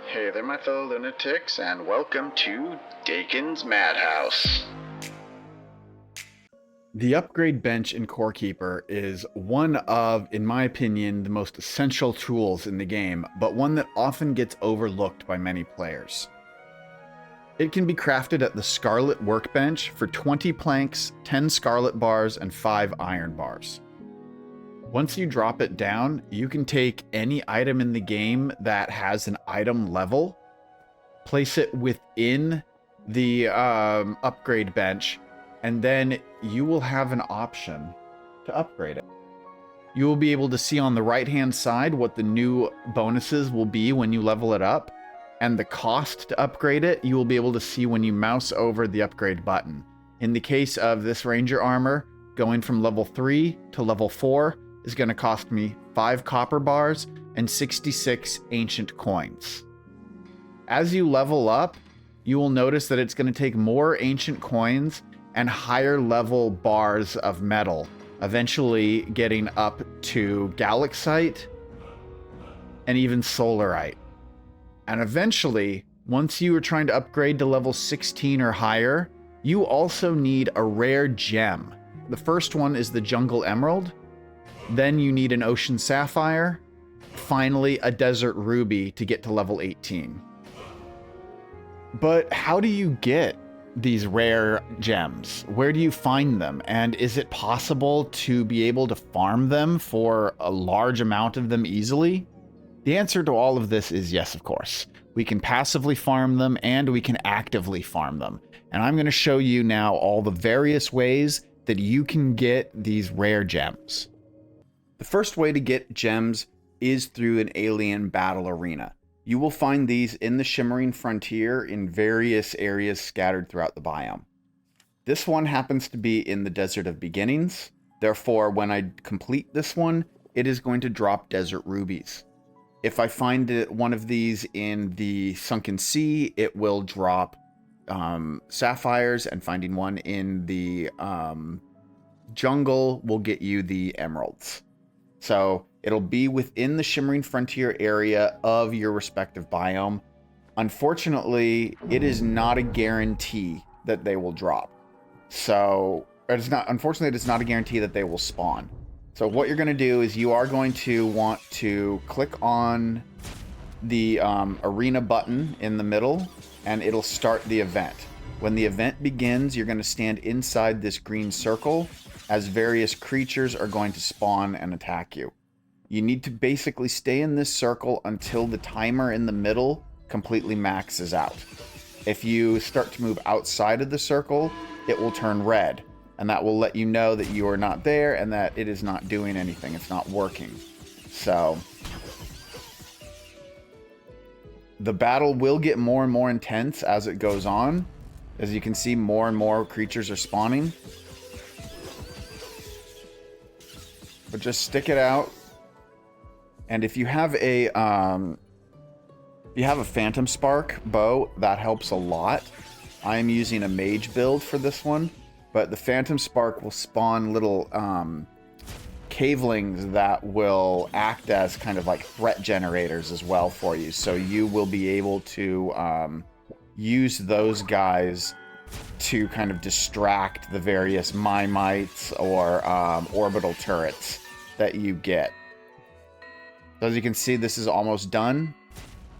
Hey there, my fellow lunatics, and welcome to Dakon's Madhouse. The upgrade bench in Corekeeper is one of, in my opinion, the most essential tools in the game, but one that often gets overlooked by many players. It can be crafted at the Scarlet Workbench for 20 planks, 10 Scarlet bars, and 5 iron bars. Once you drop it down, you can take any item in the game that has an item level, place it within the upgrade bench, and then you will have an option to upgrade it. You will be able to see on the right-hand side what the new bonuses will be when you level it up, and the cost to upgrade it, you will be able to see when you mouse over the upgrade button. In the case of this Ranger armor, going from level 3 to level 4 is going to cost me 5 copper bars and 66 ancient coins. As you level up, you will notice that it's going to take more ancient coins and higher level bars of metal, eventually getting up to galaxite and even solarite. And eventually, once you are trying to upgrade to level 16 or higher, you also need a rare gem. The first one is the Jungle Emerald. Then you need an Ocean Sapphire. Finally, a Desert Ruby to get to level 18. But how do you get these rare gems? Where do you find them? And is it possible to be able to farm them for a large amount of them easily? The answer to all of this is yes, of course. We can passively farm them and we can actively farm them. And I'm going to show you now all the various ways that you can get these rare gems. The first way to get gems is through an alien battle arena. You will find these in the Shimmering Frontier in various areas scattered throughout the biome. This one happens to be in the Desert of Beginnings. Therefore, when I complete this one, it is going to drop Desert Rubies. If I find one of these in the Sunken Sea, it will drop sapphires, and finding one in the jungle will get you the emeralds. So it'll be within the Shimmering Frontier area of your respective biome. Unfortunately, it is not a guarantee that they will drop. So unfortunately, it's not a guarantee that they will spawn. So what you're going to do is you are going to want to click on the arena button in the middle, and it'll start the event. When the event begins, you're going to stand inside this green circle, as various creatures are going to spawn and attack you. You need to basically stay in this circle until the timer in the middle completely maxes out. If you start to move outside of the circle, it will turn red, and that will let you know that you are not there and that it is not doing anything. It's not working. So the battle will get more and more intense as it goes on. As you can see, more and more creatures are spawning. But just stick it out. And if you have a Phantom Spark bow, that helps a lot. I am using a mage build for this one, but the Phantom Spark will spawn little cavelings that will act as kind of like threat generators as well for you. So you will be able to use those guys to kind of distract the various Mimites or orbital turrets that you get. So as you can see, this is almost done.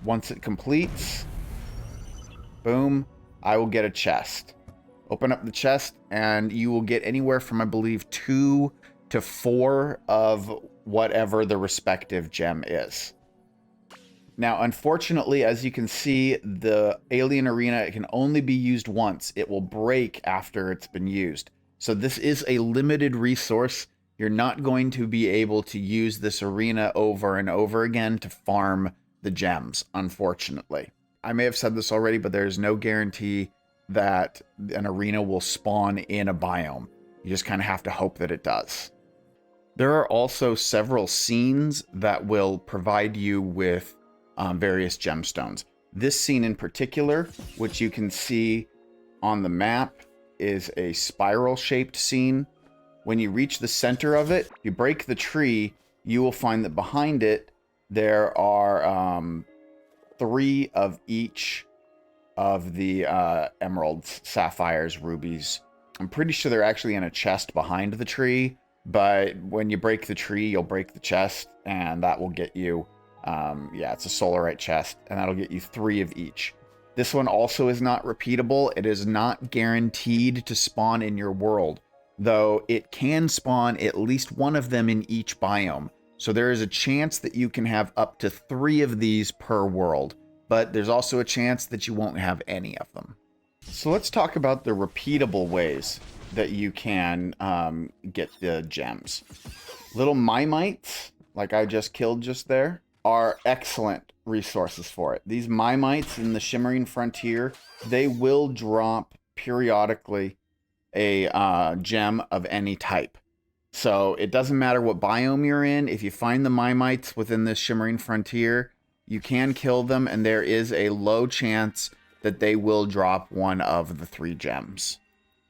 Once it completes, boom, I will get a chest. Open up the chest and you will get anywhere from, I believe, 2 to 4 of whatever the respective gem is. Now, unfortunately, as you can see, the alien arena can only be used once. It will break after it's been used. So this is a limited resource. You're not going to be able to use this arena over and over again to farm the gems, unfortunately. I may have said this already, but there's no guarantee that an arena will spawn in a biome. You just kind of have to hope that it does. There are also several scenes that will provide you with various gemstones. This scene in particular, which you can see on the map, is a spiral-shaped scene. When you reach the center of it, you break the tree, you will find that behind it there are 3 of each of the emeralds, sapphires, rubies. I'm pretty sure they're actually in a chest behind the tree, but when you break the tree, you'll break the chest, and that will get you, yeah, it's a solarite chest, and that'll get you 3 of each. This one also is not repeatable. It is not guaranteed to spawn in your world, though it can spawn at least one of them in each biome. So there is a chance that you can have up to 3 of these per world, but there's also a chance that you won't have any of them. So let's talk about the repeatable ways that you can get the gems. Little Mimites, like I just killed just there, are excellent resources for it. These Mimites in the Shimmering Frontier, they will drop periodically a gem of any type. So it doesn't matter what biome you're in. If you find the Mimites within this Shimmering Frontier, you can kill them, and there is a low chance that they will drop one of the 3 gems.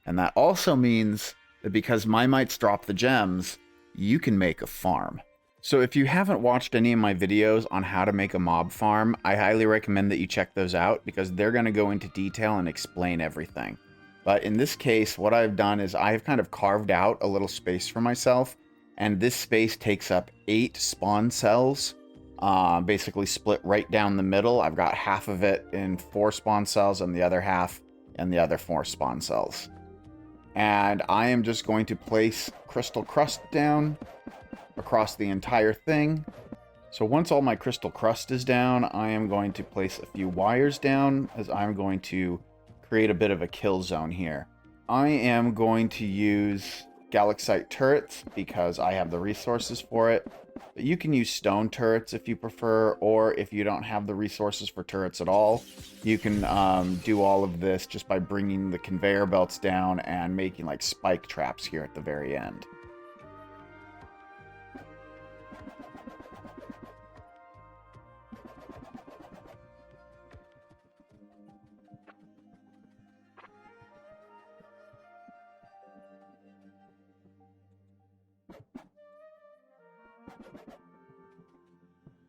And that also means that because Mimites drop the gems, you can make a farm. So if you haven't watched any of my videos on how to make a mob farm, I highly recommend that you check those out because they're going to go into detail and explain everything. But in this case, what I've done is I've kind of carved out a little space for myself, and this space takes up 8 spawn cells, basically split right down the middle. I've got half of it in 4 spawn cells and the other half in the other 4 spawn cells. And I am just going to place crystal crust down across the entire thing. So once all my crystal crust is down, I am going to place a few wires down as I'm going to create a bit of a kill zone here. I am going to use galaxite turrets because I have the resources for it. But you can use stone turrets if you prefer, or if you don't have the resources for turrets at all, you can do all of this just by bringing the conveyor belts down and making like spike traps here at the very end.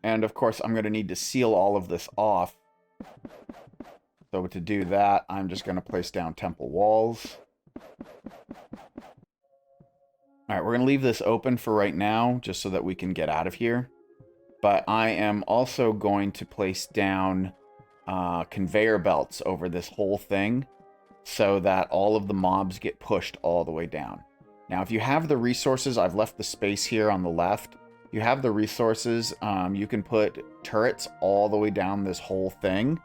And of course, I'm going to need to seal all of this off. So to do that, I'm just going to place down temple walls. Alright, we're going to leave this open for right now, just so that we can get out of here. But I am also going to place down conveyor belts over this whole thing, so that all of the mobs get pushed all the way down. Now, if you have the resources, I've left the space here on the left. You have the resources, you can put turrets all the way down this whole thing.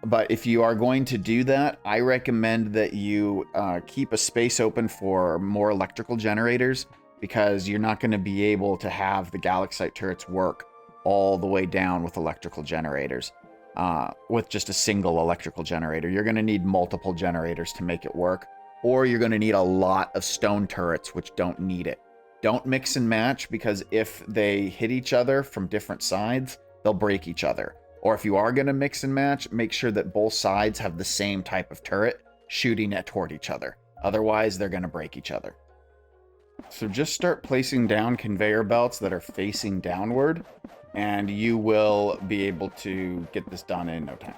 But if you are going to do that, I recommend that you keep a space open for more electrical generators, because you're not going to be able to have the galaxite turrets work all the way down with electrical generators. With just a single electrical generator. You're going to need multiple generators to make it work, or you're going to need a lot of stone turrets which don't need it. Don't mix and match, because if they hit each other from different sides, they'll break each other. Or if you are going to mix and match, make sure that both sides have the same type of turret shooting it toward each other. Otherwise, they're going to break each other. So just start placing down conveyor belts that are facing downward, and you will be able to get this done in no time.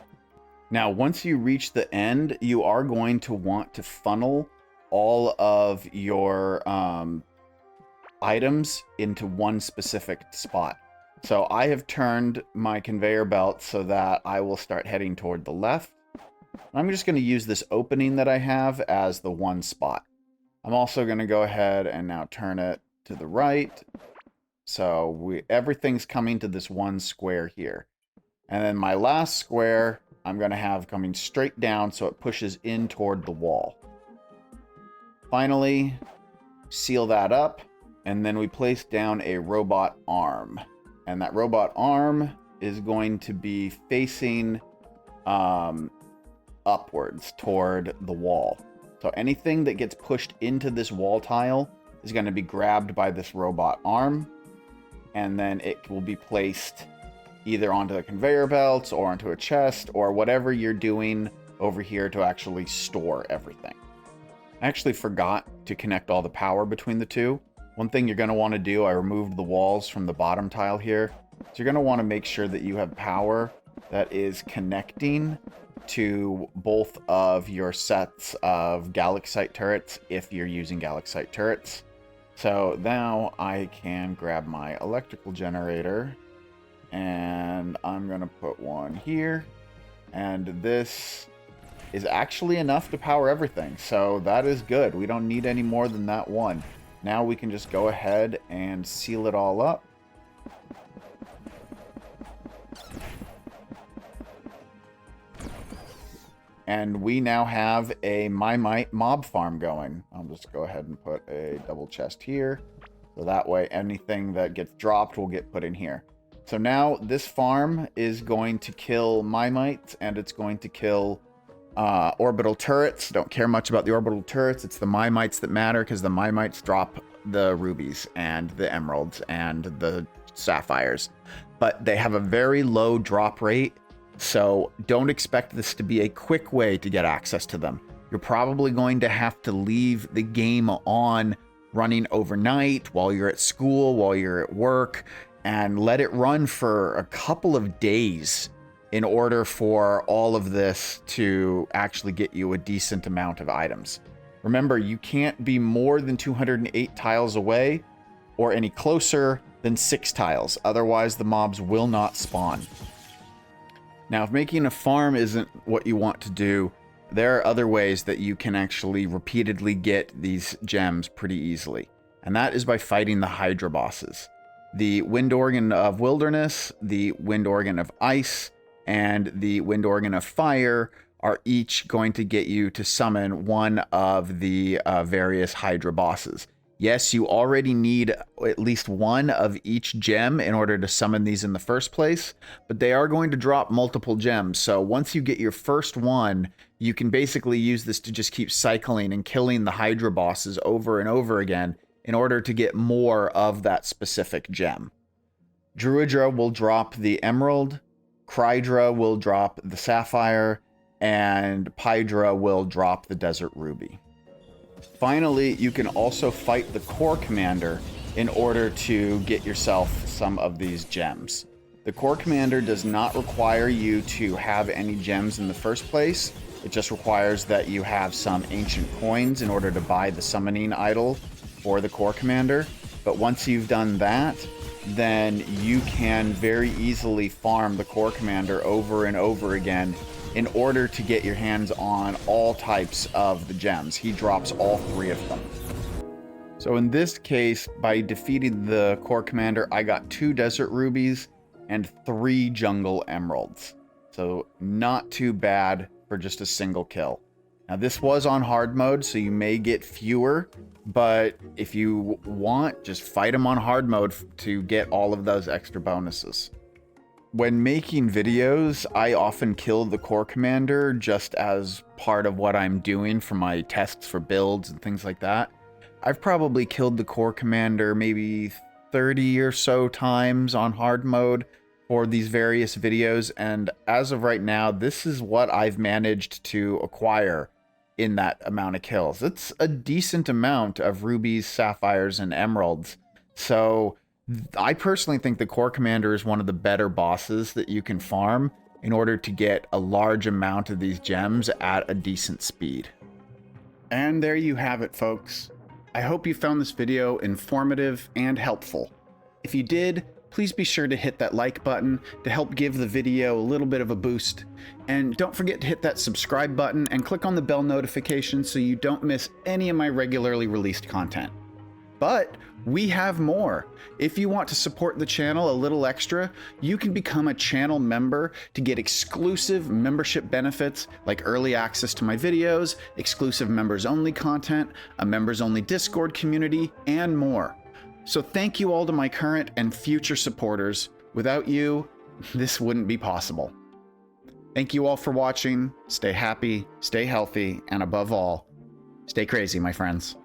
Now, once you reach the end, you are going to want to funnel all of your items into one specific spot. So I have turned my conveyor belt so that I will start heading toward the left. I'm just going to use this opening that I have as the one spot. I'm also going to go ahead and now turn it to the right. So everything's coming to this one square here. And then my last square, I'm going to have coming straight down so it pushes in toward the wall. Finally, seal that up. And then we place down a robot arm. And that robot arm is going to be facing upwards toward the wall. So anything that gets pushed into this wall tile is going to be grabbed by this robot arm. And then it will be placed either onto the conveyor belts or onto a chest or whatever you're doing over here to actually store everything. I actually forgot to connect all the power between the two. One thing you're going to want to do, I removed the walls from the bottom tile here. So you're going to want to make sure that you have power that is connecting to both of your sets of Galaxite turrets if you're using Galaxite turrets. So now I can grab my electrical generator and I'm going to put one here. And this is actually enough to power everything. So that is good. We don't need any more than that one. Now we can just go ahead and seal it all up. And we now have a Mimite mob farm going. I'll just go ahead and put a double chest here. So that way anything that gets dropped will get put in here. So now this farm is going to kill Mimites and it's going to kill orbital turrets. Don't care much about the orbital turrets. It's the Mimites that matter because the Mimites drop the rubies and the emeralds and the sapphires. But they have a very low drop rate. So don't expect this to be a quick way to get access to them. You're probably going to have to leave the game on running overnight while you're at school, while you're at work, and let it run for a couple of days in order for all of this to actually get you a decent amount of items. Remember, you can't be more than 208 tiles away or any closer than 6 tiles. Otherwise, the mobs will not spawn. Now, if making a farm isn't what you want to do, there are other ways that you can actually repeatedly get these gems pretty easily. And that is by fighting the Hydra bosses. The Wind Organ of Wilderness, the Wind Organ of Ice, and the Wind Organ of Fire are each going to get you to summon one of the various Hydra bosses. Yes, you already need at least one of each gem in order to summon these in the first place, but they are going to drop multiple gems. So once you get your first one, you can basically use this to just keep cycling and killing the Hydra bosses over and over again in order to get more of that specific gem. Druidra will drop the emerald, Krydra will drop the sapphire, and Pydra will drop the desert ruby. Finally, you can also fight the core commander in order to get yourself some of these gems. The core commander does not require you to have any gems in the first place. It just requires that you have some ancient coins in order to buy the summoning idol for the core commander. But once you've done that, then you can very easily farm the core commander over and over again in order to get your hands on all types of the gems. He drops all 3 of them. So in this case, by defeating the core commander, I got 2 desert rubies and 3 jungle emeralds. So not too bad for just a single kill. Now this was on hard mode, so you may get fewer, but if you want, just fight them on hard mode to get all of those extra bonuses. When making videos, I often kill the core commander just as part of what I'm doing for my tests for builds and things like that. I've probably killed the core commander maybe 30 or so times on hard mode for these various videos, and as of right now, this is what I've managed to acquire in that amount of kills. It's a decent amount of rubies, sapphires, and emeralds. So I personally think the core commander is one of the better bosses that you can farm in order to get a large amount of these gems at a decent speed. And there you have it, folks. I hope you found this video informative and helpful. If you did, please be sure to hit that like button to help give the video a little bit of a boost. And don't forget to hit that subscribe button and click on the bell notification so you don't miss any of my regularly released content. But we have more. If you want to support the channel a little extra, you can become a channel member to get exclusive membership benefits like early access to my videos, exclusive members only content, a members only Discord community, and more. So thank you all to my current and future supporters. Without you, this wouldn't be possible. Thank you all for watching. Stay happy, stay healthy, and above all, stay crazy, my friends.